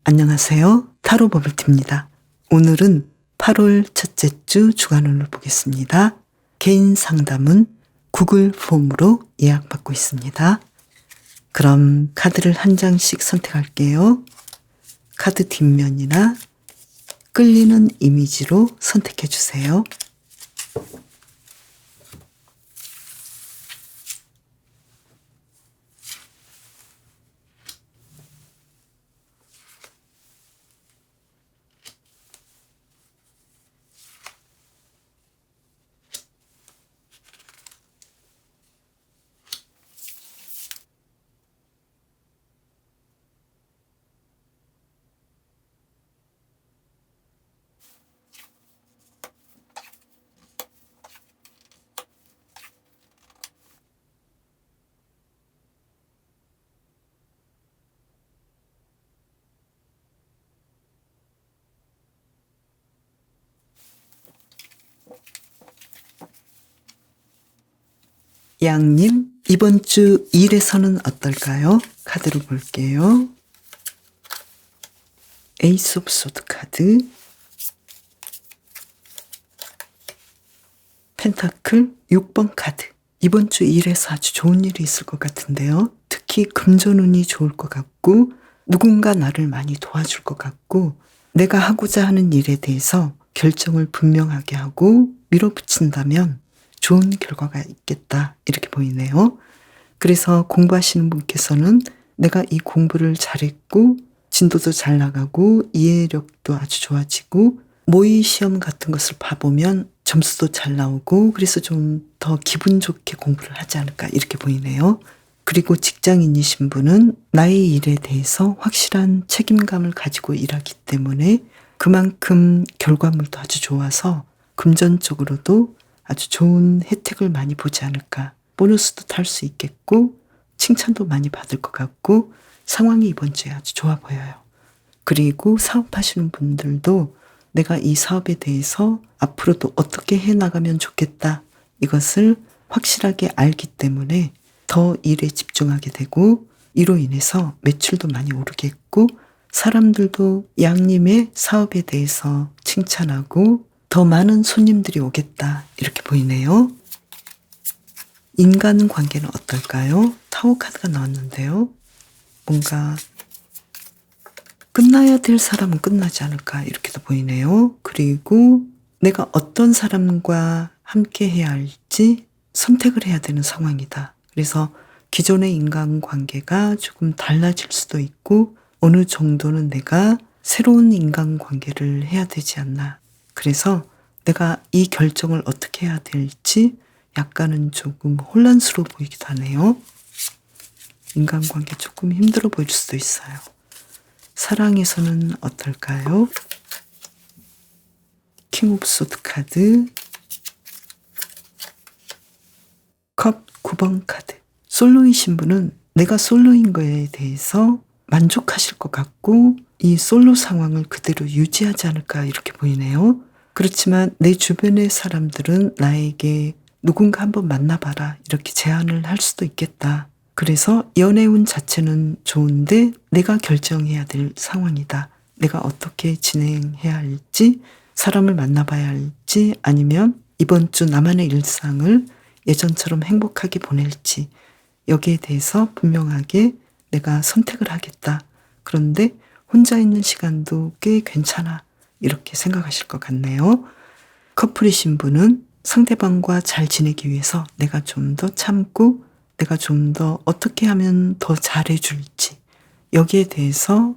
안녕하세요. 타로 버블티입니다. 오늘은 8월 첫째 주 주간운을 보겠습니다. 개인 상담은 구글 폼으로 예약받고 있습니다. 그럼 카드를 한 장씩 선택할게요. 카드 뒷면이나 끌리는 이미지로 선택해 주세요. 양님, 이번 주 일에서는 어떨까요? 카드로 볼게요. 에이스 오브 소드 카드, 펜타클 6번 카드. 이번 주 일에서 아주 좋은 일이 있을 것 같은데요. 특히 금전운이 좋을 것 같고 누군가 나를 많이 도와줄 것 같고 내가 하고자 하는 일에 대해서 결정을 분명하게 하고 밀어붙인다면 좋은 결과가 있겠다 이렇게 보이네요. 그래서 공부하시는 분께서는 내가 이 공부를 잘했고 진도도 잘 나가고 이해력도 아주 좋아지고 모의 시험 같은 것을 봐보면 점수도 잘 나오고 그래서 좀 더 기분 좋게 공부를 하지 않을까 이렇게 보이네요. 그리고 직장인이신 분은 나의 일에 대해서 확실한 책임감을 가지고 일하기 때문에 그만큼 결과물도 아주 좋아서 금전적으로도 아주 좋은 혜택을 많이 보지 않을까. 보너스도 탈 수 있겠고 칭찬도 많이 받을 것 같고 상황이 이번 주에 아주 좋아 보여요. 그리고 사업하시는 분들도 내가 이 사업에 대해서 앞으로도 어떻게 해나가면 좋겠다. 이것을 확실하게 알기 때문에 더 일에 집중하게 되고 이로 인해서 매출도 많이 오르겠고 사람들도 양님의 사업에 대해서 칭찬하고 더 많은 손님들이 오겠다. 이렇게 보이네요. 인간관계는 어떨까요? 타워 카드가 나왔는데요. 뭔가 끝나야 될 사람은 끝나지 않을까 이렇게도 보이네요. 그리고 내가 어떤 사람과 함께 해야 할지 선택을 해야 되는 상황이다. 그래서 기존의 인간관계가 조금 달라질 수도 있고 어느 정도는 내가 새로운 인간관계를 해야 되지 않나. 그래서 내가 이 결정을 어떻게 해야 될지 약간은 조금 혼란스러워 보이기도 하네요. 인간관계 조금 힘들어 보일 수도 있어요. 사랑에서는 어떨까요? 킹 오브 소드 카드, 컵 9번 카드. 솔로이신 분은 내가 솔로인 거에 대해서 만족하실 것 같고 이 솔로 상황을 그대로 유지하지 않을까 이렇게 보이네요. 그렇지만 내 주변의 사람들은 나에게 누군가 한번 만나봐라 이렇게 제안을 할 수도 있겠다. 그래서 연애운 자체는 좋은데 내가 결정해야 될 상황이다. 내가 어떻게 진행해야 할지, 사람을 만나봐야 할지 아니면 이번 주 나만의 일상을 예전처럼 행복하게 보낼지 여기에 대해서 분명하게 내가 선택을 하겠다. 그런데 혼자 있는 시간도 꽤 괜찮아. 이렇게 생각하실 것 같네요. 커플이신 분은 상대방과 잘 지내기 위해서 내가 좀 더 참고 내가 좀 더 어떻게 하면 더 잘해줄지 여기에 대해서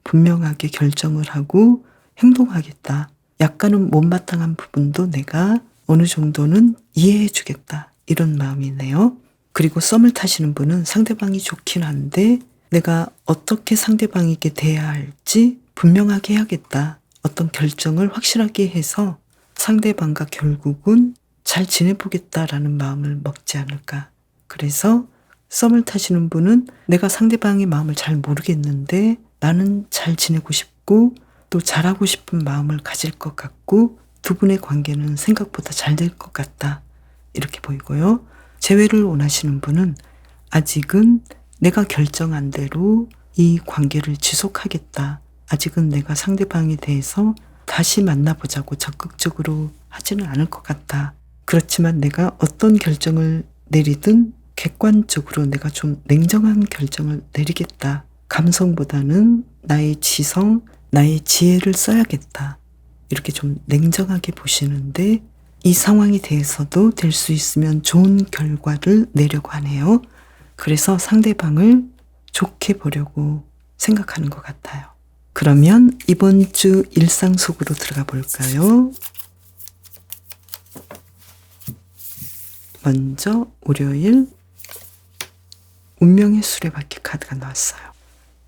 분명하게 결정을 하고 행동하겠다. 약간은 못마땅한 부분도 내가 어느 정도는 이해해주겠다. 이런 마음이네요. 그리고 썸을 타시는 분은 상대방이 좋긴 한데 내가 어떻게 상대방에게 대해야 할지 분명하게 해야겠다. 어떤 결정을 확실하게 해서 상대방과 결국은 잘 지내보겠다라는 마음을 먹지 않을까. 그래서 썸을 타시는 분은 내가 상대방의 마음을 잘 모르겠는데 나는 잘 지내고 싶고 또 잘하고 싶은 마음을 가질 것 같고 두 분의 관계는 생각보다 잘 될 것 같다. 이렇게 보이고요. 재회를 원하시는 분은 아직은 내가 결정한 대로 이 관계를 지속하겠다. 아직은 내가 상대방에 대해서 다시 만나보자고 적극적으로 하지는 않을 것 같다. 그렇지만 내가 어떤 결정을 내리든 객관적으로 내가 좀 냉정한 결정을 내리겠다. 감성보다는 나의 지성, 나의 지혜를 써야겠다. 이렇게 좀 냉정하게 보시는데 이 상황에 대해서도 될 수 있으면 좋은 결과를 내려고 하네요. 그래서 상대방을 좋게 보려고 생각하는 것 같아요. 그러면 이번 주 일상 속으로 들어가 볼까요? 먼저 월요일 운명의 수레바퀴 카드가 나왔어요.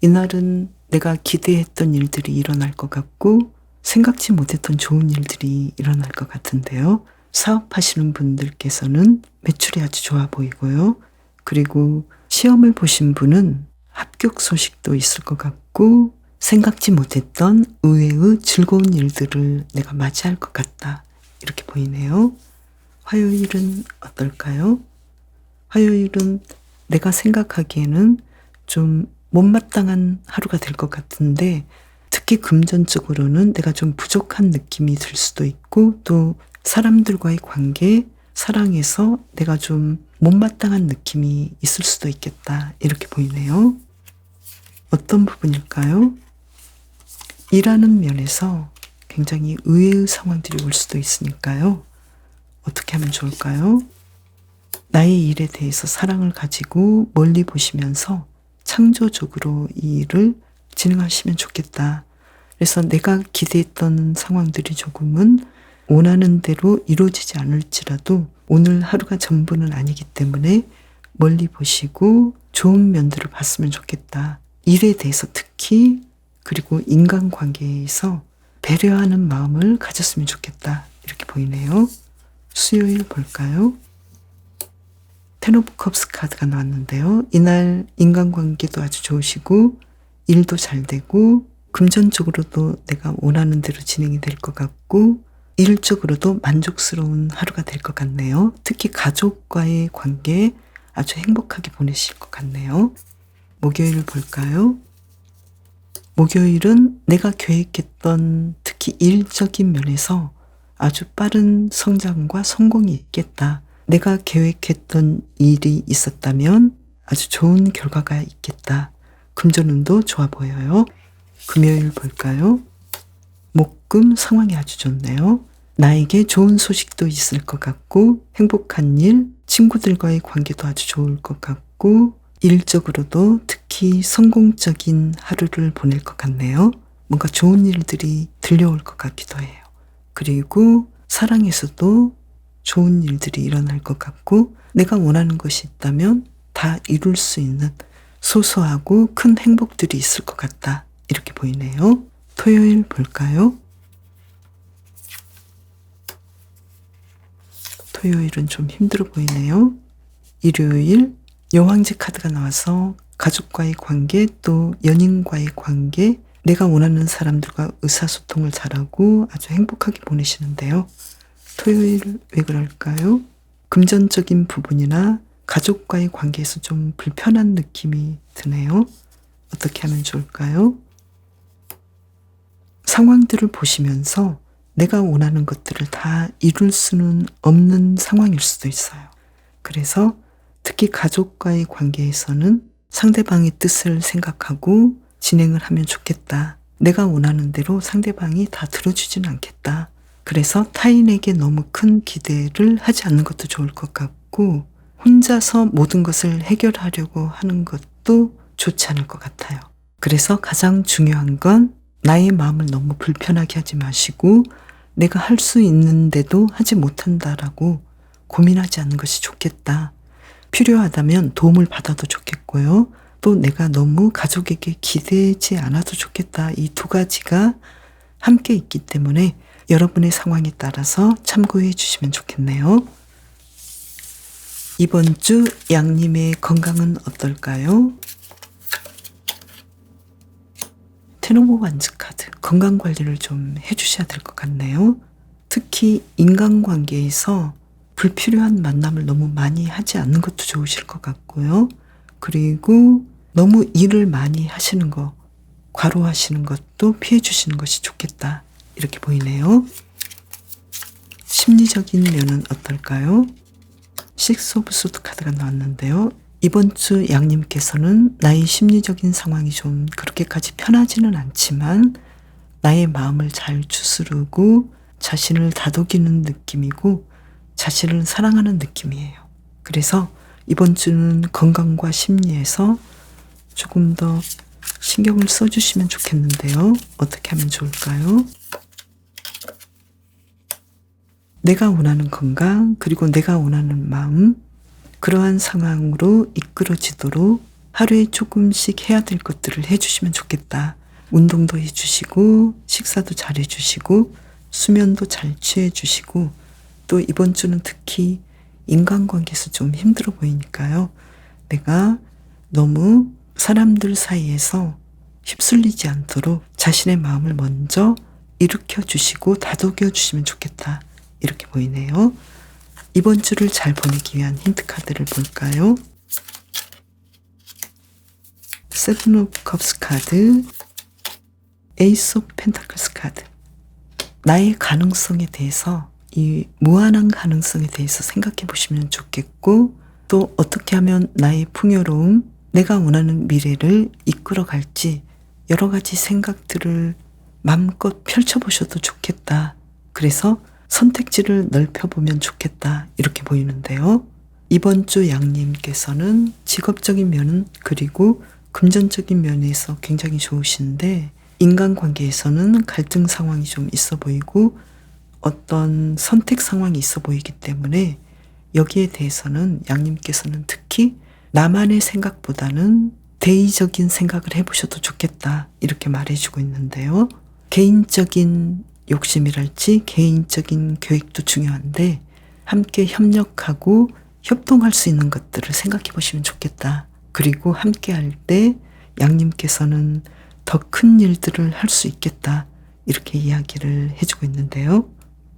이날은 내가 기대했던 일들이 일어날 것 같고 생각지 못했던 좋은 일들이 일어날 것 같은데요. 사업하시는 분들께서는 매출이 아주 좋아 보이고요. 그리고 시험을 보신 분은 합격 소식도 있을 것 같고 생각지 못했던 의외의 즐거운 일들을 내가 맞이할 것 같다. 이렇게 보이네요. 화요일은 어떨까요? 화요일은 내가 생각하기에는 좀 못마땅한 하루가 될 것 같은데 특히 금전적으로는 내가 좀 부족한 느낌이 들 수도 있고 또 사람들과의 관계, 사랑에서 내가 좀 못마땅한 느낌이 있을 수도 있겠다. 이렇게 보이네요. 어떤 부분일까요? 일하는 면에서 굉장히 의외의 상황들이 올 수도 있으니까요. 어떻게 하면 좋을까요? 나의 일에 대해서 사랑을 가지고 멀리 보시면서 창조적으로 이 일을 진행하시면 좋겠다. 그래서 내가 기대했던 상황들이 조금은 원하는 대로 이루어지지 않을지라도 오늘 하루가 전부는 아니기 때문에 멀리 보시고 좋은 면들을 봤으면 좋겠다. 일에 대해서 특히 그리고 인간관계에서 배려하는 마음을 가졌으면 좋겠다. 이렇게 보이네요. 수요일 볼까요? 텐 오브 컵스 카드가 나왔는데요. 이날 인간관계도 아주 좋으시고 일도 잘 되고 금전적으로도 내가 원하는 대로 진행이 될 것 같고 일적으로도 만족스러운 하루가 될 것 같네요. 특히 가족과의 관계 아주 행복하게 보내실 것 같네요. 목요일 볼까요? 목요일은 내가 계획했던 특히 일적인 면에서 아주 빠른 성장과 성공이 있겠다. 내가 계획했던 일이 있었다면 아주 좋은 결과가 있겠다. 금전운도 좋아 보여요. 금요일 볼까요? 목금 상황이 아주 좋네요. 나에게 좋은 소식도 있을 것 같고 행복한 일, 친구들과의 관계도 아주 좋을 것 같고 일적으로도 특히 성공적인 하루를 보낼 것 같네요. 뭔가 좋은 일들이 들려올 것 같기도 해요. 그리고 사랑에서도 좋은 일들이 일어날 것 같고 내가 원하는 것이 있다면 다 이룰 수 있는 소소하고 큰 행복들이 있을 것 같다. 이렇게 보이네요. 토요일 볼까요? 토요일은 좀 힘들어 보이네요. 일요일 여왕제 카드가 나와서 가족과의 관계 또 연인과의 관계 내가 원하는 사람들과 의사소통을 잘하고 아주 행복하게 보내시는데요. 토요일 왜 그럴까요? 금전적인 부분이나 가족과의 관계에서 좀 불편한 느낌이 드네요. 어떻게 하면 좋을까요? 상황들을 보시면서 내가 원하는 것들을 다 이룰 수는 없는 상황일 수도 있어요. 그래서 특히 가족과의 관계에서는 상대방의 뜻을 생각하고 진행을 하면 좋겠다. 내가 원하는 대로 상대방이 다 들어주지는 않겠다. 그래서 타인에게 너무 큰 기대를 하지 않는 것도 좋을 것 같고 혼자서 모든 것을 해결하려고 하는 것도 좋지 않을 것 같아요. 그래서 가장 중요한 건 나의 마음을 너무 불편하게 하지 마시고 내가 할 수 있는데도 하지 못한다라고 고민하지 않는 것이 좋겠다. 필요하다면 도움을 받아도 좋겠고요. 또 내가 너무 가족에게 기대지 않아도 좋겠다. 이 두 가지가 함께 있기 때문에 여러분의 상황에 따라서 참고해 주시면 좋겠네요. 이번 주 양님의 건강은 어떨까요? 텐 오브 완즈 카드, 건강관리를 좀 해주셔야 될 것 같네요. 특히 인간관계에서 불필요한 만남을 너무 많이 하지 않는 것도 좋으실 것 같고요. 그리고 너무 일을 많이 하시는 거, 과로하시는 것도 피해 주시는 것이 좋겠다. 이렇게 보이네요. 심리적인 면은 어떨까요? 식스 오브 소드 카드가 나왔는데요. 이번 주 양님께서는 나의 심리적인 상황이 좀 그렇게까지 편하지는 않지만 나의 마음을 잘 추스르고 자신을 다독이는 느낌이고 자신을 사랑하는 느낌이에요. 그래서 이번 주는 건강과 심리에서 조금 더 신경을 써주시면 좋겠는데요. 어떻게 하면 좋을까요? 내가 원하는 건강, 그리고 내가 원하는 마음, 그러한 상황으로 이끌어지도록 하루에 조금씩 해야 될 것들을 해주시면 좋겠다. 운동도 해주시고 식사도 잘 해주시고 수면도 잘 취해주시고 또 이번 주는 특히 인간관계에서 좀 힘들어 보이니까요. 내가 너무 사람들 사이에서 휩쓸리지 않도록 자신의 마음을 먼저 일으켜 주시고 다독여 주시면 좋겠다. 이렇게 보이네요. 이번 주를 잘 보내기 위한 힌트 카드를 볼까요? 세븐 오브 컵스 카드, 에이스 오브 펜타클스 카드. 나의 가능성에 대해서, 이 무한한 가능성에 대해서 생각해 보시면 좋겠고 또 어떻게 하면 나의 풍요로움, 내가 원하는 미래를 이끌어 갈지 여러 가지 생각들을 마음껏 펼쳐보셔도 좋겠다. 그래서 선택지를 넓혀보면 좋겠다. 이렇게 보이는데요. 이번 주 양님께서는 직업적인 면은 그리고 금전적인 면에서 굉장히 좋으신데 인간관계에서는 갈등 상황이 좀 있어 보이고 어떤 선택 상황이 있어 보이기 때문에 여기에 대해서는 양님께서는 특히 나만의 생각보다는 대의적인 생각을 해보셔도 좋겠다. 이렇게 말해주고 있는데요. 개인적인 욕심이랄지 개인적인 계획도 중요한데 함께 협력하고 협동할 수 있는 것들을 생각해 보시면 좋겠다. 그리고 함께 할 때 양님께서는 더 큰 일들을 할 수 있겠다. 이렇게 이야기를 해주고 있는데요.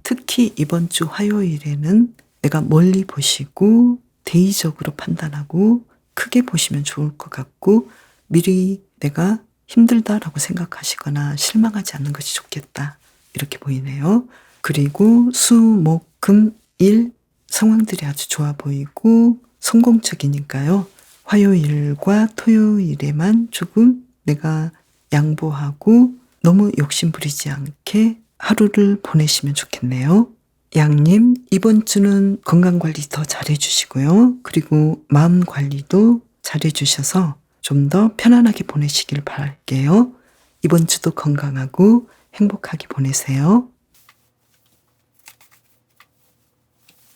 특히 이번 주 화요일에는 내가 멀리 보시고 대의적으로 판단하고 크게 보시면 좋을 것 같고 미리 내가 힘들다라고 생각하시거나 실망하지 않는 것이 좋겠다. 이렇게 보이네요. 그리고 수, 목, 금, 일 상황들이 아주 좋아 보이고 성공적이니까요. 화요일과 토요일에만 조금 내가 양보하고 너무 욕심 부리지 않게 하루를 보내시면 좋겠네요. 양님, 이번 주는 건강관리 더 잘해주시고요. 그리고 마음 관리도 잘해주셔서 좀 더 편안하게 보내시길 바랄게요. 이번 주도 건강하고 행복하게 보내세요.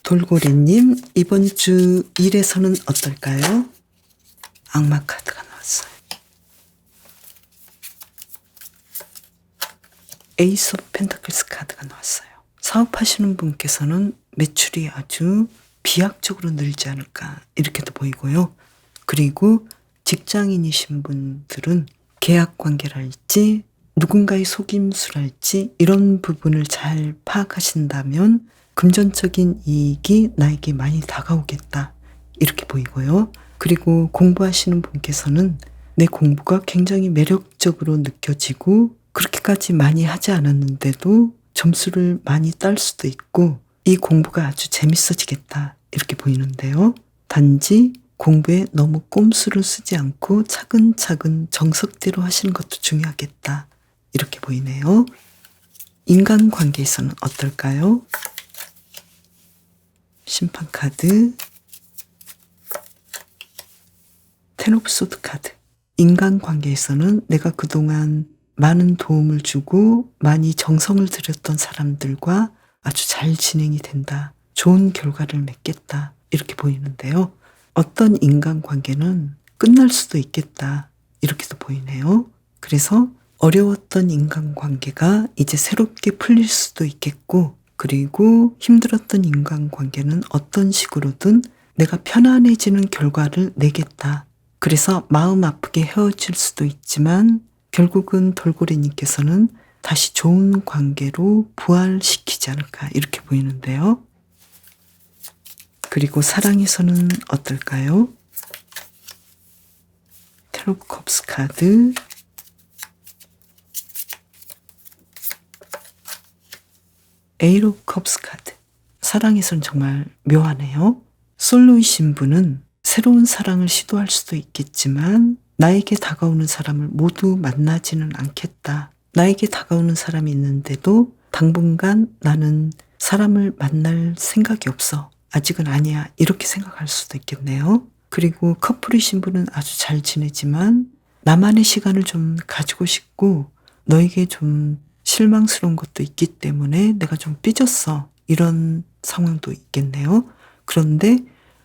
돌고래님, 이번 주 일에서는 어떨까요? 악마 카드가 나왔어요. 에이스 오브 펜타클스 카드가 나왔어요. 사업하시는 분께서는 매출이 아주 비약적으로 늘지 않을까 이렇게도 보이고요. 그리고 직장인이신 분들은 계약 관계랄지 누군가의 속임수랄지 이런 부분을 잘 파악하신다면 금전적인 이익이 나에게 많이 다가오겠다 이렇게 보이고요. 그리고 공부하시는 분께서는 내 공부가 굉장히 매력적으로 느껴지고 그렇게까지 많이 하지 않았는데도 점수를 많이 딸 수도 있고 이 공부가 아주 재밌어지겠다 이렇게 보이는데요. 단지 공부에 너무 꼼수를 쓰지 않고 차근차근 정석대로 하시는 것도 중요하겠다 이렇게 보이네요. 인간관계에서는 어떨까요? 심판카드, 텐 오브 소드 카드. 인간관계에서는 내가 그동안 많은 도움을 주고 많이 정성을 들였던 사람들과 아주 잘 진행이 된다. 좋은 결과를 맺겠다. 이렇게 보이는데요. 어떤 인간관계는 끝날 수도 있겠다. 이렇게도 보이네요. 그래서 어려웠던 인간관계가 이제 새롭게 풀릴 수도 있겠고 그리고 힘들었던 인간관계는 어떤 식으로든 내가 편안해지는 결과를 내겠다. 그래서 마음 아프게 헤어질 수도 있지만 결국은 돌고래님께서는 다시 좋은 관계로 부활시키지 않을까 이렇게 보이는데요. 그리고 사랑에서는 어떨까요? 텐 오브 컵스 카드, 에이로 컵스 카드. 사랑에선 정말 묘하네요. 솔로이신 분은 새로운 사랑을 시도할 수도 있겠지만 나에게 다가오는 사람을 모두 만나지는 않겠다. 나에게 다가오는 사람이 있는데도 당분간 나는 사람을 만날 생각이 없어. 아직은 아니야. 이렇게 생각할 수도 있겠네요. 그리고 커플이신 분은 아주 잘 지내지만 나만의 시간을 좀 가지고 싶고 너에게 좀 실망스러운 것도 있기 때문에 내가 좀 삐졌어. 이런 상황도 있겠네요. 그런데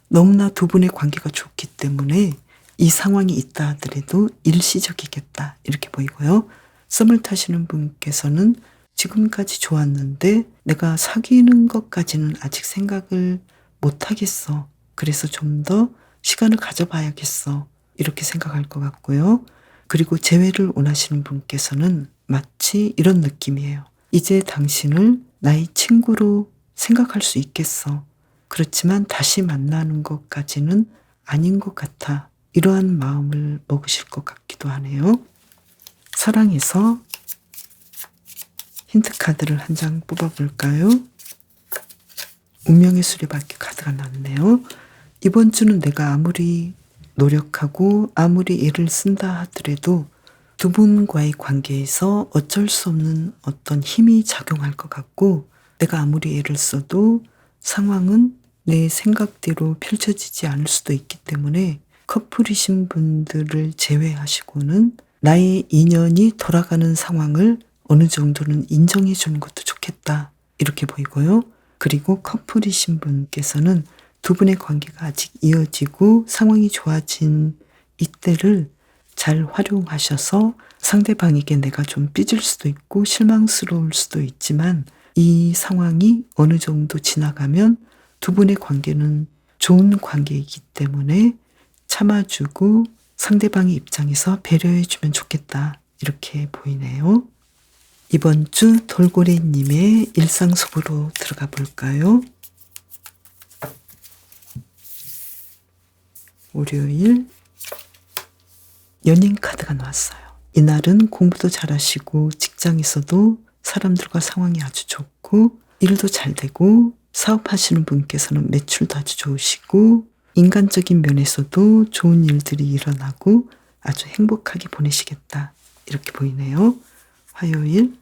너무나 두 분의 관계가 좋기 때문에 이 상황이 있다 하더라도 일시적이겠다. 이렇게 보이고요. 썸을 타시는 분께서는 지금까지 좋았는데 내가 사귀는 것까지는 아직 생각을 못 하겠어. 그래서 좀 더 시간을 가져봐야겠어. 이렇게 생각할 것 같고요. 그리고 재회를 원하시는 분께서는 마치 이런 느낌이에요. 이제 당신을 나의 친구로 생각할 수 있겠어. 그렇지만 다시 만나는 것까지는 아닌 것 같아. 이러한 마음을 먹으실 것 같기도 하네요. 사랑에서 힌트 카드를 한 장 뽑아볼까요? 운명의 수레바퀴 카드가 나왔네요. 이번 주는 내가 아무리 노력하고 아무리 애를 쓴다 하더라도 두 분과의 관계에서 어쩔 수 없는 어떤 힘이 작용할 것 같고 내가 아무리 애를 써도 상황은 내 생각대로 펼쳐지지 않을 수도 있기 때문에 커플이신 분들을 제외하시고는 나의 인연이 돌아가는 상황을 어느 정도는 인정해 주는 것도 좋겠다. 이렇게 보이고요. 그리고 커플이신 분께서는 두 분의 관계가 아직 이어지고 상황이 좋아진 이때를 잘 활용하셔서 상대방에게 내가 좀 삐질 수도 있고 실망스러울 수도 있지만 이 상황이 어느 정도 지나가면 두 분의 관계는 좋은 관계이기 때문에 참아주고 상대방의 입장에서 배려해주면 좋겠다. 이렇게 보이네요. 이번 주 돌고래님의 일상 속으로 들어가 볼까요? 월요일 연인 카드가 나왔어요. 이날은 공부도 잘하시고 직장에서도 사람들과 상황이 아주 좋고 일도 잘 되고 사업하시는 분께서는 매출도 아주 좋으시고 인간적인 면에서도 좋은 일들이 일어나고 아주 행복하게 보내시겠다. 이렇게 보이네요. 화요일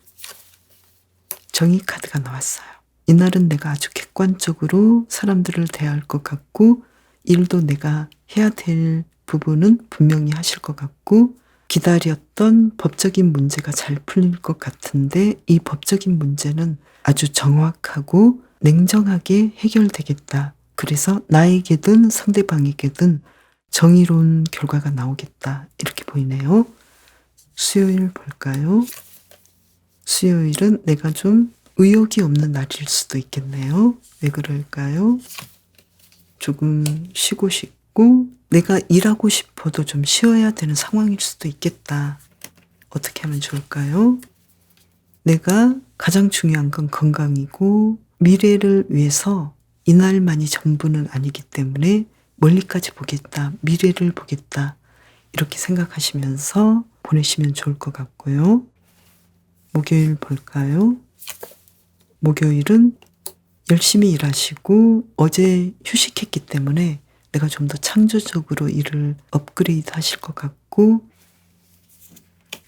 정의 카드가 나왔어요. 이날은 내가 아주 객관적으로 사람들을 대할 것 같고 일도 내가 해야 될 부분은 분명히 하실 것 같고 기다렸던 법적인 문제가 잘 풀릴 것 같은데 이 법적인 문제는 아주 정확하고 냉정하게 해결되겠다. 그래서 나에게든 상대방에게든 정의로운 결과가 나오겠다. 이렇게 보이네요. 수요일 볼까요? 수요일은 내가 좀 의욕이 없는 날일 수도 있겠네요. 왜 그럴까요? 조금 쉬고 싶고 내가 일하고 싶어도 좀 쉬어야 되는 상황일 수도 있겠다. 어떻게 하면 좋을까요? 내가 가장 중요한 건 건강이고 미래를 위해서 이날만이 전부는 아니기 때문에 멀리까지 보겠다. 미래를 보겠다. 이렇게 생각하시면서 보내시면 좋을 것 같고요. 목요일 볼까요? 목요일은 열심히 일하시고 어제 휴식했기 때문에 내가 좀 더 창조적으로 일을 업그레이드 하실 것 같고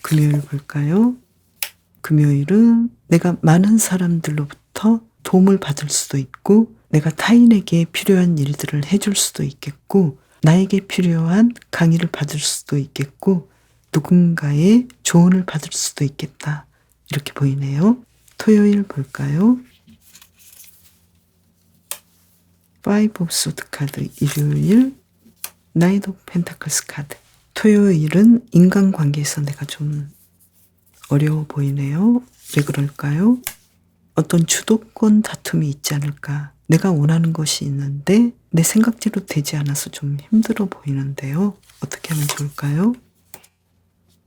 금요일 볼까요? 금요일은 내가 많은 사람들로부터 도움을 받을 수도 있고 내가 타인에게 필요한 일들을 해줄 수도 있겠고 나에게 필요한 강의를 받을 수도 있겠고 누군가의 조언을 받을 수도 있겠다. 이렇게 보이네요. 토요일 볼까요? 파이브 오브 소드 카드 일요일 나이트 오브 펜타클스 카드 토요일은 인간관계에서 내가 좀 어려워 보이네요. 왜 그럴까요? 어떤 주도권 다툼이 있지 않을까. 내가 원하는 것이 있는데 내 생각대로 되지 않아서 좀 힘들어 보이는데요. 어떻게 하면 좋을까요?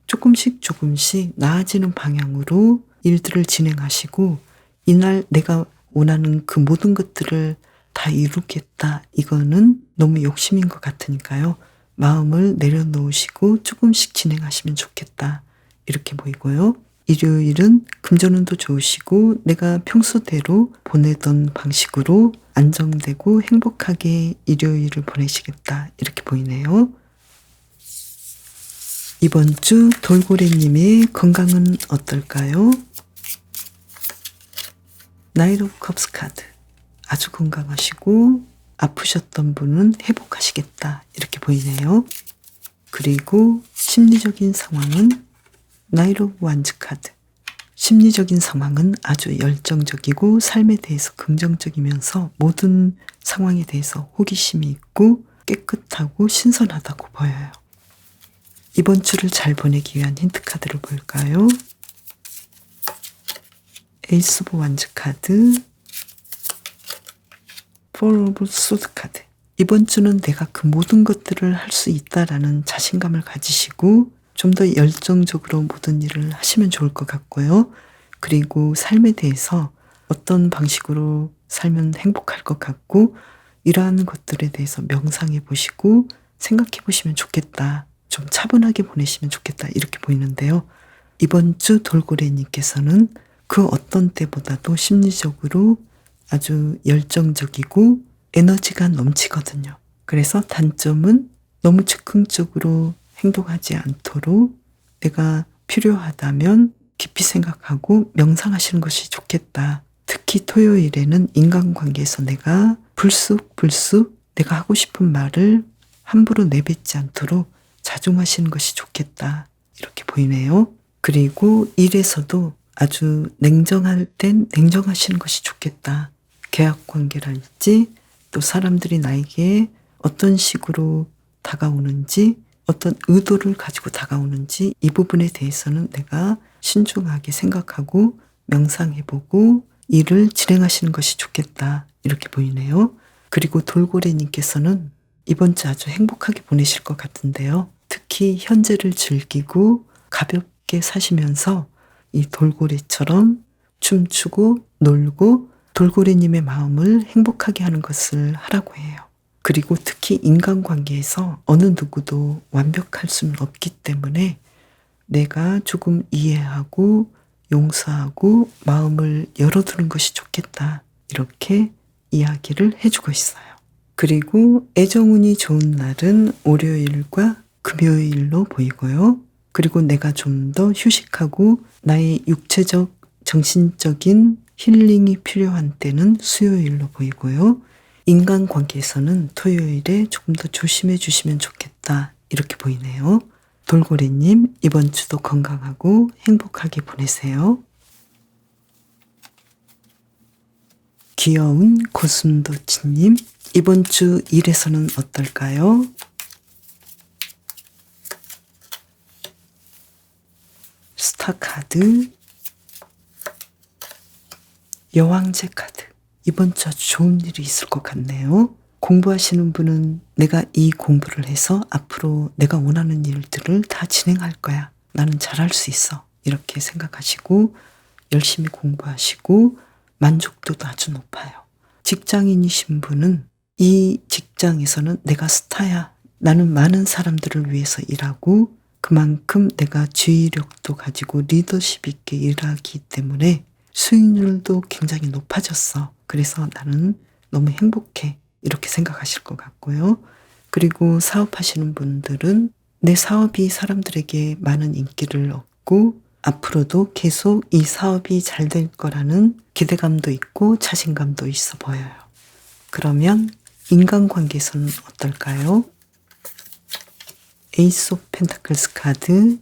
조금씩 나아지는 방향으로 일들을 진행하시고 이날 내가 원하는 그 모든 것들을 다 이루겠다. 이거는 너무 욕심인 것 같으니까요. 마음을 내려놓으시고 조금씩 진행하시면 좋겠다. 이렇게 보이고요. 일요일은 금전운도 좋으시고 내가 평소대로 보내던 방식으로 안정되고 행복하게 일요일을 보내시겠다 이렇게 보이네요. 이번 주 돌고래님의 건강은 어떨까요? 나이트 오브 컵스 카드. 아주 건강하시고 아프셨던 분은 회복하시겠다 이렇게 보이네요. 그리고 심리적인 상황은 나이트 오브 완즈 카드. 심리적인 상황은 아주 열정적이고 삶에 대해서 긍정적이면서 모든 상황에 대해서 호기심이 있고 깨끗하고 신선하다고 보여요. 이번 주를 잘 보내기 위한 힌트 카드를 볼까요? 에이스 오브 완즈 카드, 포 오브 소드 카드. 이번 주는 내가 그 모든 것들을 할 수 있다라는 자신감을 가지시고 좀 더 열정적으로 모든 일을 하시면 좋을 것 같고요. 그리고 삶에 대해서 어떤 방식으로 살면 행복할 것 같고 이러한 것들에 대해서 명상해 보시고 생각해 보시면 좋겠다. 좀 차분하게 보내시면 좋겠다 이렇게 보이는데요. 이번 주 돌고래님께서는 그 어떤 때보다도 심리적으로 아주 열정적이고 에너지가 넘치거든요. 그래서 단점은 너무 즉흥적으로 행동하지 않도록 내가 필요하다면 깊이 생각하고 명상하시는 것이 좋겠다. 특히 토요일에는 인간관계에서 내가 불쑥불쑥 내가 하고 싶은 말을 함부로 내뱉지 않도록 자중하시는 것이 좋겠다. 이렇게 보이네요. 그리고 일에서도 아주 냉정할 땐 냉정하시는 것이 좋겠다. 계약관계랄지 또 사람들이 나에게 어떤 식으로 다가오는지 어떤 의도를 가지고 다가오는지 이 부분에 대해서는 내가 신중하게 생각하고 명상해보고 일을 진행하시는 것이 좋겠다. 이렇게 보이네요. 그리고 돌고래님께서는 이번 주 아주 행복하게 보내실 것 같은데요. 특히 현재를 즐기고 가볍게 사시면서 이 돌고래처럼 춤추고 놀고 돌고래님의 마음을 행복하게 하는 것을 하라고 해요. 그리고 특히 인간관계에서 어느 누구도 완벽할 수는 없기 때문에 내가 조금 이해하고 용서하고 마음을 열어두는 것이 좋겠다. 이렇게 이야기를 해주고 있어요. 그리고 애정운이 좋은 날은 월요일과 금요일로 보이고요. 그리고 내가 좀 더 휴식하고 나의 육체적, 정신적인 힐링이 필요한 때는 수요일로 보이고요. 인간관계에서는 토요일에 조금 더 조심해 주시면 좋겠다. 이렇게 보이네요. 돌고래님, 이번 주도 건강하고 행복하게 보내세요. 귀여운 고슴도치님, 이번 주 일에서는 어떨까요? 스타 카드, 여왕제 카드. 이번 주 아주 좋은 일이 있을 것 같네요. 공부하시는 분은 내가 이 공부를 해서 앞으로 내가 원하는 일들을 다 진행할 거야. 나는 잘할 수 있어. 이렇게 생각하시고 열심히 공부하시고 만족도도 아주 높아요. 직장인이신 분은 이 직장에서는 내가 스타야. 나는 많은 사람들을 위해서 일하고 그만큼 내가 지휘력도 가지고 리더십 있게 일하기 때문에 수익률도 굉장히 높아졌어. 그래서 나는 너무 행복해. 이렇게 생각하실 것 같고요. 그리고 사업하시는 분들은 내 사업이 사람들에게 많은 인기를 얻고 앞으로도 계속 이 사업이 잘 될 거라는 기대감도 있고 자신감도 있어 보여요. 그러면 인간관계에서는 어떨까요? 에이스 오브 펜타클스 카드,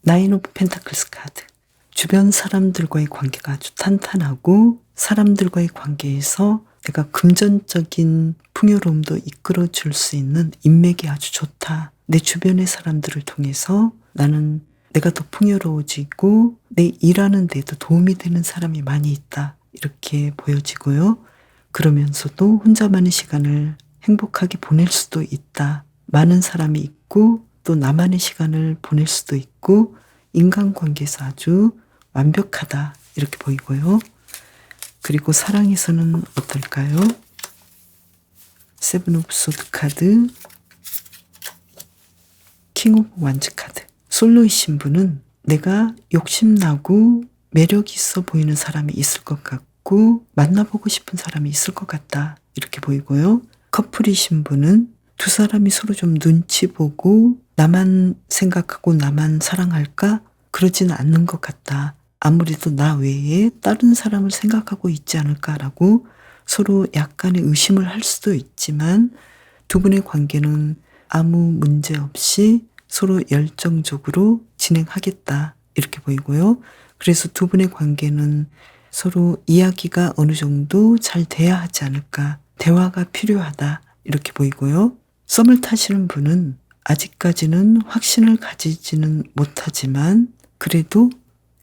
나인 오브 펜타클스 카드. 주변 사람들과의 관계가 아주 탄탄하고 사람들과의 관계에서 내가 금전적인 풍요로움도 이끌어 줄 수 있는 인맥이 아주 좋다. 내 주변의 사람들을 통해서 나는 내가 더 풍요로워지고 내 일하는 데도 도움이 되는 사람이 많이 있다. 이렇게 보여지고요. 그러면서도 혼자만의 시간을 행복하게 보낼 수도 있다. 많은 사람이 있고 또 나만의 시간을 보낼 수도 있고 인간관계에서 아주 완벽하다. 이렇게 보이고요. 그리고 사랑에서는 어떨까요? 세븐 오브 소드 카드, 킹 오브 완즈 카드. 솔로이신 분은 내가 욕심나고 매력 있어 보이는 사람이 있을 것 같고 만나보고 싶은 사람이 있을 것 같다 이렇게 보이고요. 커플이신 분은 두 사람이 서로 좀 눈치 보고 나만 생각하고 나만 사랑할까? 그러지는 않는 것 같다. 아무래도 나 외에 다른 사람을 생각하고 있지 않을까라고 서로 약간의 의심을 할 수도 있지만 두 분의 관계는 아무 문제 없이 서로 열정적으로 진행하겠다 이렇게 보이고요. 그래서 두 분의 관계는 서로 이야기가 어느 정도 잘 돼야 하지 않을까, 대화가 필요하다 이렇게 보이고요. 썸을 타시는 분은 아직까지는 확신을 가지지는 못하지만 그래도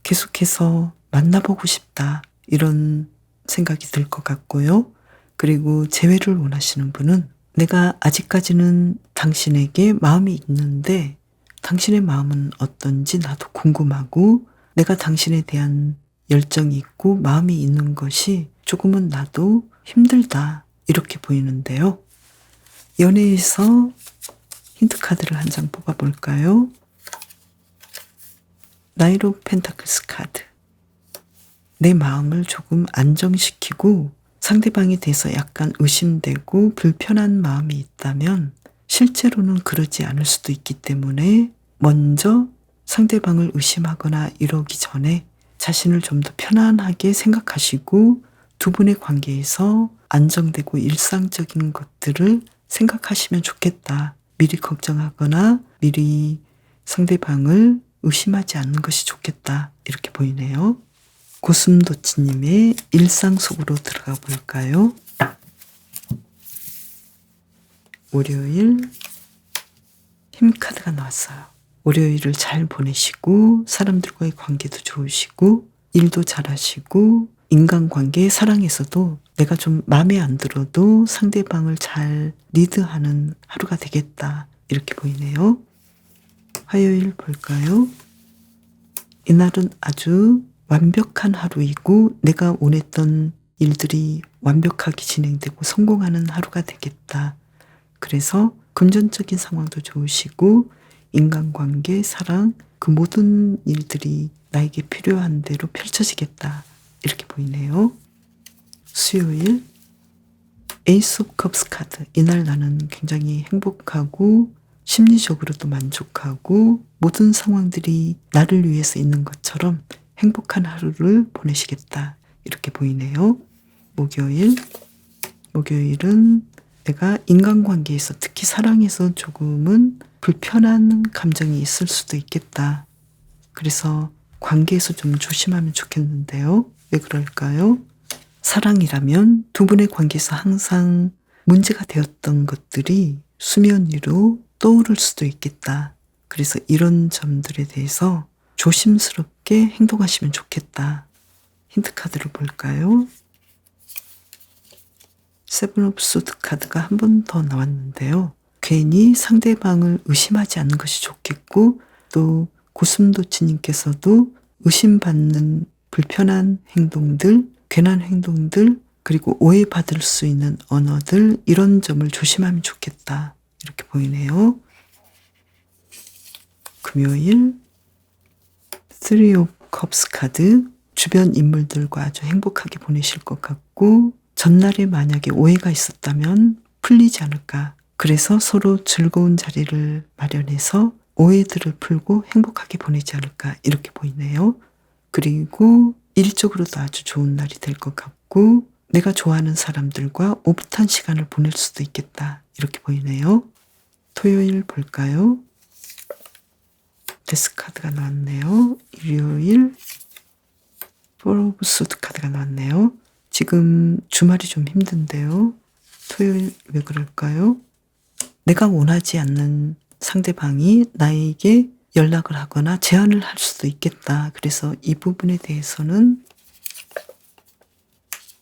계속해서 만나보고 싶다 이런 생각이 들 것 같고요. 그리고 재회를 원하시는 분은 내가 아직까지는 당신에게 마음이 있는데 당신의 마음은 어떤지 나도 궁금하고 내가 당신에 대한 열정이 있고 마음이 있는 것이 조금은 나도 힘들다 이렇게 보이는데요. 연애에서 힌트 카드를 한 장 뽑아볼까요? 나이트 오브 펜타클스 카드. 내 마음을 조금 안정시키고 상대방에 대해서 약간 의심되고 불편한 마음이 있다면 실제로는 그러지 않을 수도 있기 때문에 먼저 상대방을 의심하거나 이러기 전에 자신을 좀 더 편안하게 생각하시고 두 분의 관계에서 안정되고 일상적인 것들을 생각하시면 좋겠다. 미리 걱정하거나 미리 상대방을 의심하지 않는 것이 좋겠다. 이렇게 보이네요. 고슴도치님의 일상 속으로 들어가 볼까요? 월요일 힘카드가 나왔어요. 월요일을 잘 보내시고 사람들과의 관계도 좋으시고 일도 잘하시고 인간관계 사랑에서도 내가 좀 마음에 안 들어도 상대방을 잘 리드하는 하루가 되겠다 이렇게 보이네요. 화요일 볼까요? 이날은 아주 완벽한 하루이고 내가 원했던 일들이 완벽하게 진행되고 성공하는 하루가 되겠다. 그래서 금전적인 상황도 좋으시고 인간관계, 사랑 그 모든 일들이 나에게 필요한 대로 펼쳐지겠다. 이렇게 보이네요. 수요일 에이스 오브 컵스 카드. 이날 나는 굉장히 행복하고 심리적으로도 만족하고 모든 상황들이 나를 위해서 있는 것처럼 행복한 하루를 보내시겠다. 이렇게 보이네요. 목요일은 내가 인간관계에서 특히 사랑에서 조금은 불편한 감정이 있을 수도 있겠다. 그래서 관계에서 좀 조심하면 좋겠는데요. 왜 그럴까요? 사랑이라면 두 분의 관계에서 항상 문제가 되었던 것들이 수면 위로 떠오를 수도 있겠다. 그래서 이런 점들에 대해서 조심스럽게 행동하시면 좋겠다. 힌트 카드를 볼까요? 세븐 오브 소드 카드가 한 번 더 나왔는데요. 괜히 상대방을 의심하지 않는 것이 좋겠고 또 고슴도치님께서도 의심받는 불편한 행동들, 괜한 행동들 그리고 오해받을 수 있는 언어들 이런 점을 조심하면 좋겠다. 이렇게 보이네요. 금요일 쓰리 오브 컵스 카드 주변 인물들과 아주 행복하게 보내실 것 같고 전날에 만약에 오해가 있었다면 풀리지 않을까. 그래서 서로 즐거운 자리를 마련해서 오해들을 풀고 행복하게 보내지 않을까 이렇게 보이네요. 그리고 일적으로도 아주 좋은 날이 될 것 같고 내가 좋아하는 사람들과 오붓한 시간을 보낼 수도 있겠다 이렇게 보이네요. 토요일 볼까요? 데스 카드가 나왔네요. 일요일 포 오브 소드 카드가 나왔네요. 지금 주말이 좀 힘든데요. 토요일 왜 그럴까요? 내가 원하지 않는 상대방이 나에게 연락을 하거나 제안을 할 수도 있겠다. 그래서 이 부분에 대해서는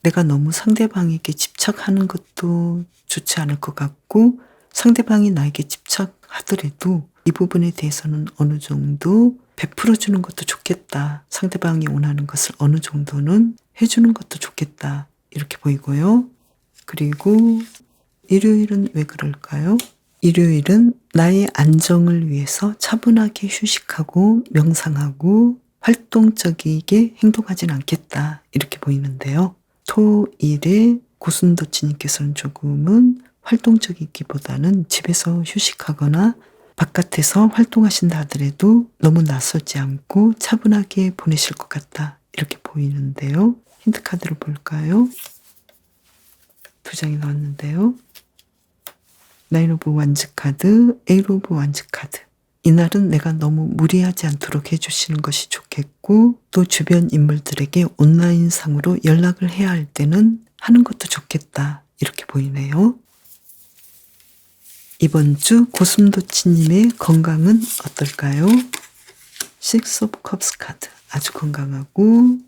내가 너무 상대방에게 집착하는 것도 좋지 않을 것 같고 상대방이 나에게 집착하더라도 이 부분에 대해서는 어느 정도 베풀어주는 것도 좋겠다. 상대방이 원하는 것을 어느 정도는 해주는 것도 좋겠다. 이렇게 보이고요. 그리고 일요일은 왜 그럴까요? 일요일은 나의 안정을 위해서 차분하게 휴식하고 명상하고 활동적이게 행동하진 않겠다. 이렇게 보이는데요. 토일에 고순도치님께서는 조금은 활동적이기보다는 집에서 휴식하거나 바깥에서 활동하신다 하더라도 너무 낯설지 않고 차분하게 보내실 것 같다. 이렇게 보이는데요. 힌트 카드를 볼까요? 2장이 나왔는데요. 나인 오브 완즈 카드, 에이트 오브 완즈 카드. 이날은 내가 너무 무리하지 않도록 해주시는 것이 좋겠고 또 주변 인물들에게 온라인상으로 연락을 해야 할 때는 하는 것도 좋겠다. 이렇게 보이네요. 이번 주 고슴도치님의 건강은 어떨까요? 식스 오브 컵스 카드. 아주 건강하고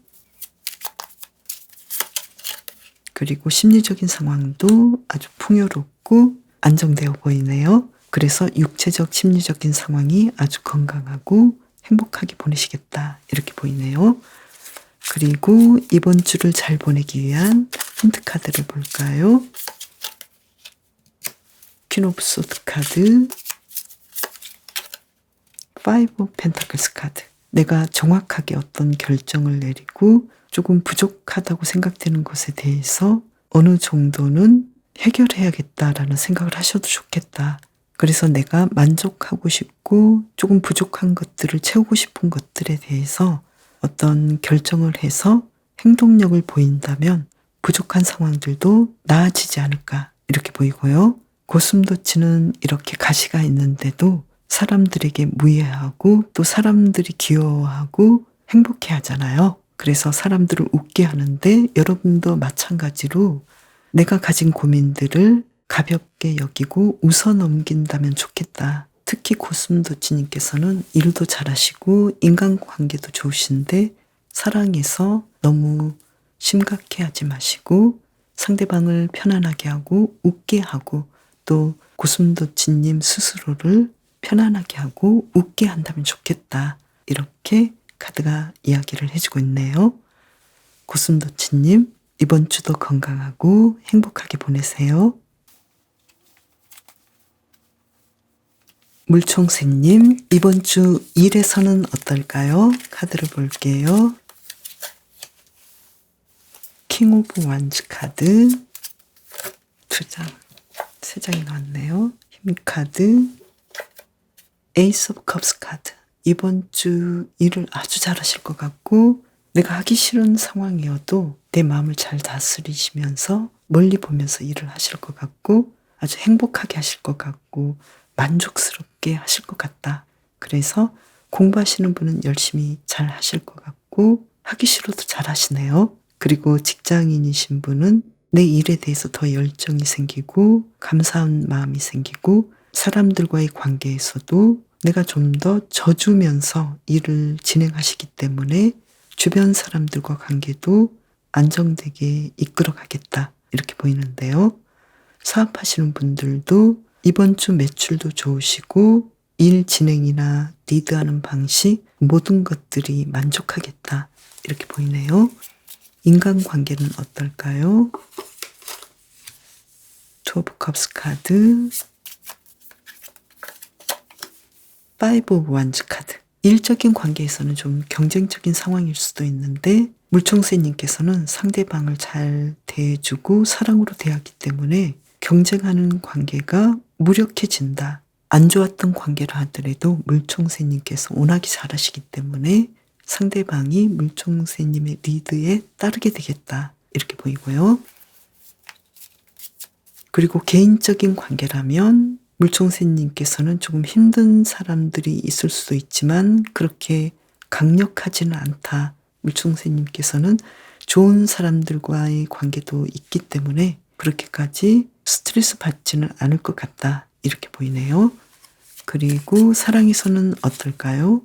그리고 심리적인 상황도 아주 풍요롭고 안정되어 보이네요. 그래서 육체적 심리적인 상황이 아주 건강하고 행복하게 보내시겠다. 이렇게 보이네요. 그리고 이번 주를 잘 보내기 위한 힌트 카드를 볼까요? 퀸 오브 소드 카드, 파이브 오브 펜타클스 카드. 내가 정확하게 어떤 결정을 내리고 조금 부족하다고 생각되는 것에 대해서 어느 정도는 해결해야겠다라는 생각을 하셔도 좋겠다. 그래서 내가 만족하고 싶고 조금 부족한 것들을 채우고 싶은 것들에 대해서 어떤 결정을 해서 행동력을 보인다면 부족한 상황들도 나아지지 않을까 이렇게 보이고요. 고슴도치는 이렇게 가시가 있는데도 사람들에게 무해하고 또 사람들이 귀여워하고 행복해 하잖아요. 그래서 사람들을 웃게 하는데 여러분도 마찬가지로 내가 가진 고민들을 가볍게 여기고 웃어 넘긴다면 좋겠다. 특히 고슴도치님께서는 일도 잘하시고 인간관계도 좋으신데 사랑에서 너무 심각해 하지 마시고 상대방을 편안하게 하고 웃게 하고 또 고슴도치님 스스로를 편안하게 하고 웃게 한다면 좋겠다. 이렇게 카드가 이야기를 해주고 있네요. 고슴도치님 이번 주도 건강하고 행복하게 보내세요. 물총새님 이번 주 일에서는 어떨까요? 카드를 볼게요. 킹 오브 완즈 카드 2장, 3장이 나왔네요. 힘 카드, 에이스 오브 컵스 카드. 이번 주 일을 아주 잘하실 것 같고 내가 하기 싫은 상황이어도 내 마음을 잘 다스리시면서 멀리 보면서 일을 하실 것 같고 아주 행복하게 하실 것 같고 만족스럽게 하실 것 같다. 그래서 공부하시는 분은 열심히 잘 하실 것 같고 하기 싫어도 잘 하시네요. 그리고 직장인이신 분은 내 일에 대해서 더 열정이 생기고 감사한 마음이 생기고 사람들과의 관계에서도 내가 좀 더 져주면서 일을 진행하시기 때문에 주변 사람들과 관계도 안정되게 이끌어 가겠다. 이렇게 보이는데요. 사업하시는 분들도 이번 주 매출도 좋으시고 일 진행이나 리드하는 방식 모든 것들이 만족하겠다. 이렇게 보이네요. 인간관계는 어떨까요? 투 오브 컵스 카드, 파이브 오브 완즈 카드. 일적인 관계에서는 좀 경쟁적인 상황일 수도 있는데 물총새님께서는 상대방을 잘 대해주고 사랑으로 대하기 때문에 경쟁하는 관계가 무력해진다. 안 좋았던 관계를 하더라도 물총새님께서 워낙에 잘하시기 때문에 상대방이 물총새님의 리드에 따르게 되겠다. 이렇게 보이고요. 그리고 개인적인 관계라면 물총새님께서는 조금 힘든 사람들이 있을 수도 있지만 그렇게 강력하지는 않다. 물총새님께서는 좋은 사람들과의 관계도 있기 때문에 그렇게까지 스트레스 받지는 않을 것 같다. 이렇게 보이네요. 그리고 사랑에서는 어떨까요?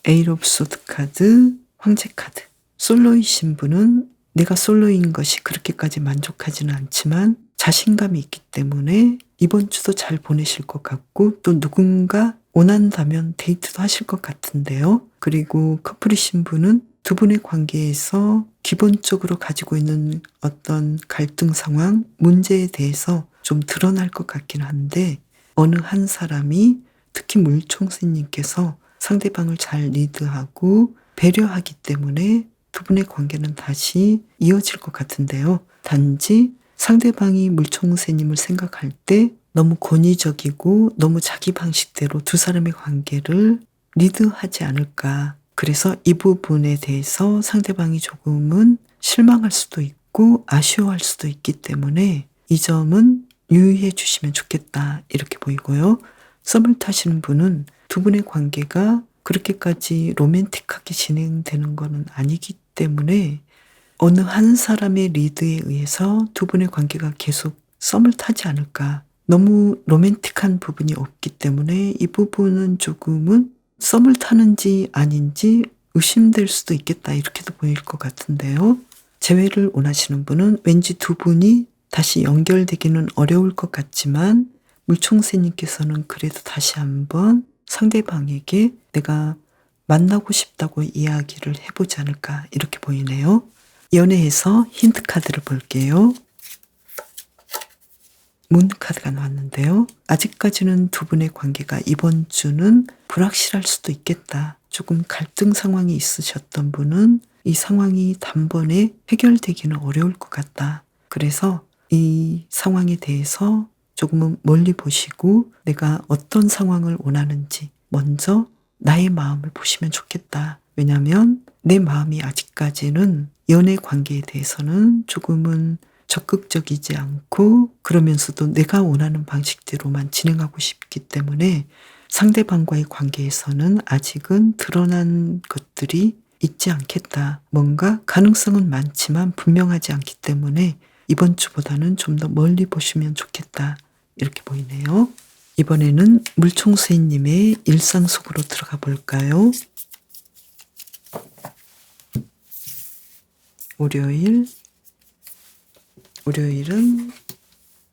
에이트 오브 소드 카드, 황제 카드. 솔로이신 분은 내가 솔로인 것이 그렇게까지 만족하지는 않지만 자신감이 있기 때문에 이번 주도 잘 보내실 것 같고 또 누군가 원한다면 데이트도 하실 것 같은데요. 그리고 커플이신 분은 두 분의 관계에서 기본적으로 가지고 있는 어떤 갈등 상황, 문제에 대해서 좀 드러날 것 같긴 한데 어느 한 사람이 특히 물총수님께서 상대방을 잘 리드하고 배려하기 때문에 두 분의 관계는 다시 이어질 것 같은데요. 단지 상대방이 물총새님을 생각할 때 너무 권위적이고 너무 자기 방식대로 두 사람의 관계를 리드하지 않을까. 그래서 이 부분에 대해서 상대방이 조금은 실망할 수도 있고 아쉬워할 수도 있기 때문에 이 점은 유의해 주시면 좋겠다 이렇게 보이고요. 썸을 타시는 분은 두 분의 관계가 그렇게까지 로맨틱하게 진행되는 것은 아니기 때문에 어느 한 사람의 리드에 의해서 두 분의 관계가 계속 썸을 타지 않을까. 너무 로맨틱한 부분이 없기 때문에 이 부분은 조금은 썸을 타는지 아닌지 의심될 수도 있겠다 이렇게도 보일 것 같은데요. 재회를 원하시는 분은 왠지 두 분이 다시 연결되기는 어려울 것 같지만 물총새님께서는 그래도 다시 한번 상대방에게 내가 만나고 싶다고 이야기를 해보지 않을까 이렇게 보이네요. 연애에서 힌트 카드를 볼게요. 문 카드가 나왔는데요. 아직까지는 두 분의 관계가 이번 주는 불확실할 수도 있겠다. 조금 갈등 상황이 있으셨던 분은 이 상황이 단번에 해결되기는 어려울 것 같다. 그래서 이 상황에 대해서 조금은 멀리 보시고 내가 어떤 상황을 원하는지 먼저 나의 마음을 보시면 좋겠다. 왜냐하면 내 마음이 아직까지는 연애 관계에 대해서는 조금은 적극적이지 않고 그러면서도 내가 원하는 방식대로만 진행하고 싶기 때문에 상대방과의 관계에서는 아직은 드러난 것들이 있지 않겠다. 뭔가 가능성은 많지만 분명하지 않기 때문에 이번 주보다는 좀 더 멀리 보시면 좋겠다. 이렇게 보이네요. 이번에는 물총수님의 일상 속으로 들어가 볼까요? 월요일은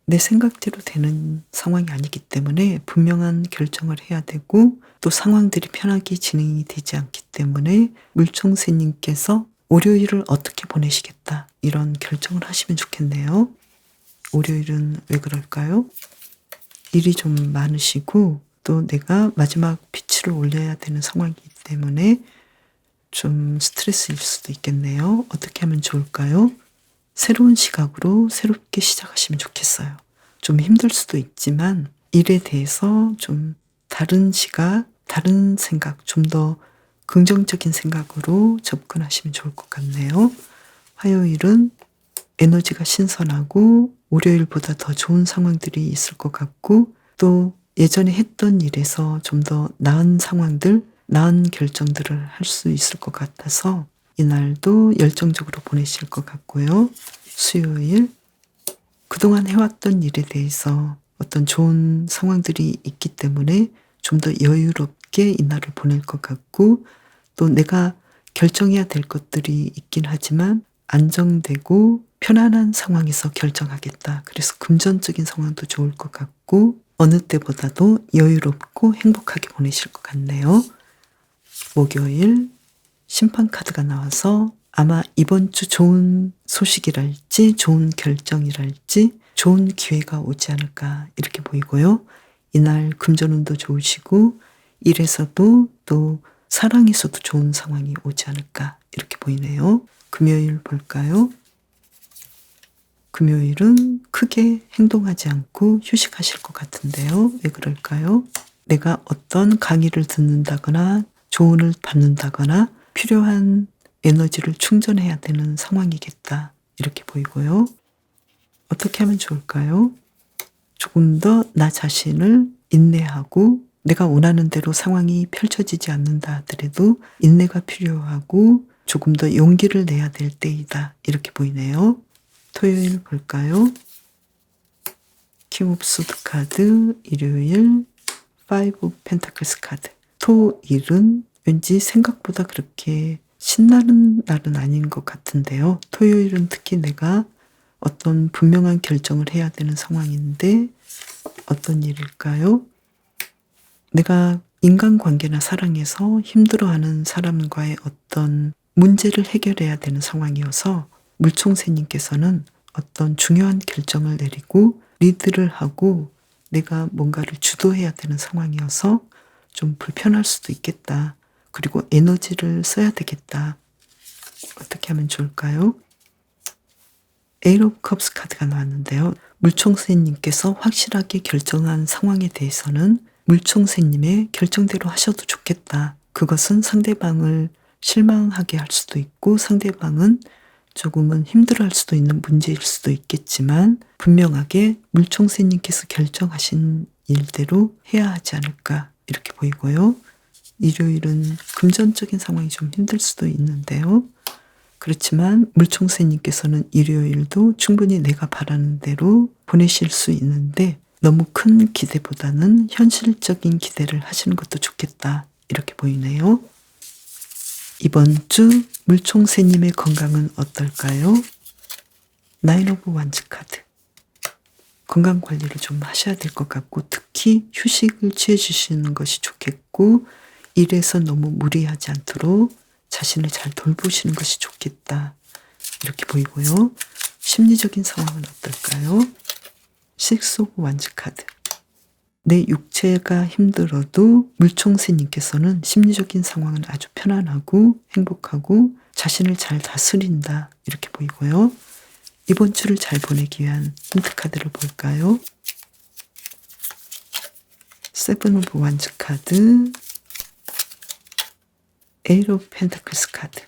내 생각대로 되는 상황이 아니기 때문에 분명한 결정을 해야 되고 또 상황들이 편하게 진행이 되지 않기 때문에 물총새님께서 월요일을 어떻게 보내시겠다 이런 결정을 하시면 좋겠네요. 월요일은 왜 그럴까요? 일이 좀 많으시고 또 내가 마지막 피치를 올려야 되는 상황이기 때문에 좀 스트레스일 수도 있겠네요. 어떻게 하면 좋을까요? 새로운 시각으로 새롭게 시작하시면 좋겠어요. 좀 힘들 수도 있지만 일에 대해서 좀 다른 시각, 다른 생각, 좀 더 긍정적인 생각으로 접근하시면 좋을 것 같네요. 화요일은 에너지가 신선하고 월요일보다 더 좋은 상황들이 있을 것 같고 또 예전에 했던 일에서 좀 더 나은 상황들, 나은 결정들을 할 수 있을 것 같아서 이날도 열정적으로 보내실 것 같고요. 수요일, 그동안 해왔던 일에 대해서 어떤 좋은 상황들이 있기 때문에 좀 더 여유롭게 이날을 보낼 것 같고 또 내가 결정해야 될 것들이 있긴 하지만 안정되고 편안한 상황에서 결정하겠다. 그래서 금전적인 상황도 좋을 것 같고 어느 때보다도 여유롭고 행복하게 보내실 것 같네요. 목요일 심판 카드가 나와서 아마 이번 주 좋은 소식이랄지 좋은 결정이랄지 좋은 기회가 오지 않을까 이렇게 보이고요. 이날 금전운도 좋으시고 일에서도 또 사랑에서도 좋은 상황이 오지 않을까 이렇게 보이네요. 금요일 볼까요? 금요일은 크게 행동하지 않고 휴식하실 것 같은데요. 왜 그럴까요? 내가 어떤 강의를 듣는다거나 조언을 받는다거나 필요한 에너지를 충전해야 되는 상황이겠다. 이렇게 보이고요. 어떻게 하면 좋을까요? 조금 더 나 자신을 인내하고 내가 원하는 대로 상황이 펼쳐지지 않는다 하더라도 인내가 필요하고 조금 더 용기를 내야 될 때이다. 이렇게 보이네요. 토요일 볼까요? 킹 오브 소드 카드, 일요일 5 오브 펜타클스 카드. 토일은 왠지 생각보다 그렇게 신나는 날은 아닌 것 같은데요. 토요일은 특히 내가 어떤 분명한 결정을 해야 되는 상황인데 어떤 일일까요? 내가 인간관계나 사랑에서 힘들어하는 사람과의 어떤 문제를 해결해야 되는 상황이어서 물총새님께서는 어떤 중요한 결정을 내리고 리드를 하고 내가 뭔가를 주도해야 되는 상황이어서 좀 불편할 수도 있겠다. 그리고 에너지를 써야 되겠다. 어떻게 하면 좋을까요? 에이트 오브 컵스 카드가 나왔는데요. 물총새님께서 확실하게 결정한 상황에 대해서는 물총새님의 결정대로 하셔도 좋겠다. 그것은 상대방을 실망하게 할 수도 있고 상대방은 조금은 힘들어할 수도 있는 문제일 수도 있겠지만 분명하게 물총새님께서 결정하신 일대로 해야 하지 않을까 이렇게 보이고요. 일요일은 금전적인 상황이 좀 힘들 수도 있는데요. 그렇지만 물총새님께서는 일요일도 충분히 내가 바라는 대로 보내실 수 있는데 너무 큰 기대보다는 현실적인 기대를 하시는 것도 좋겠다 이렇게 보이네요. 이번 주 물총새님의 건강은 어떨까요? 나인 오브 완즈 카드. 건강 관리를 좀 하셔야 될 것 같고 특히 휴식을 취해 주시는 것이 좋겠고 일에서 너무 무리하지 않도록 자신을 잘 돌보시는 것이 좋겠다. 이렇게 보이고요. 심리적인 상황은 어떨까요? 식스 오브 완즈 카드. 내 육체가 힘들어도 물총새님께서는 심리적인 상황은 아주 편안하고 행복하고 자신을 잘 다스린다. 이렇게 보이고요. 이번 주를 잘 보내기 위한 힌트 카드를 볼까요? 세븐 오브 완즈 카드, 에이트 오브 펜타클스 카드.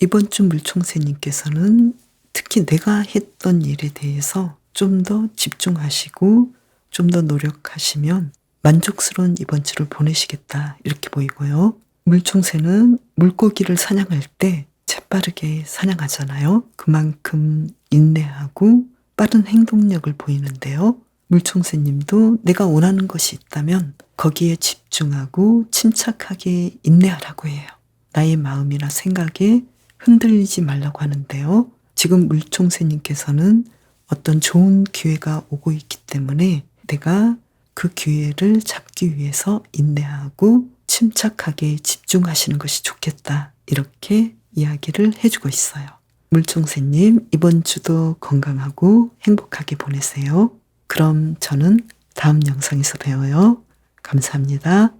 이번 주 물총새님께서는 특히 내가 했던 일에 대해서 좀 더 집중하시고 좀 더 노력하시면 만족스러운 이번 주를 보내시겠다 이렇게 보이고요. 물총새는 물고기를 사냥할 때 재빠르게 사냥하잖아요. 그만큼 인내하고 빠른 행동력을 보이는데요. 물총새님도 내가 원하는 것이 있다면 거기에 집중하고 침착하게 인내하라고 해요. 나의 마음이나 생각에 흔들리지 말라고 하는데요. 지금 물총새님께서는 어떤 좋은 기회가 오고 있기 때문에 내가 그 기회를 잡기 위해서 인내하고 침착하게 집중하시는 것이 좋겠다. 이렇게 이야기를 해주고 있어요. 물총새님, 이번 주도 건강하고 행복하게 보내세요. 그럼 저는 다음 영상에서 봬요. 감사합니다.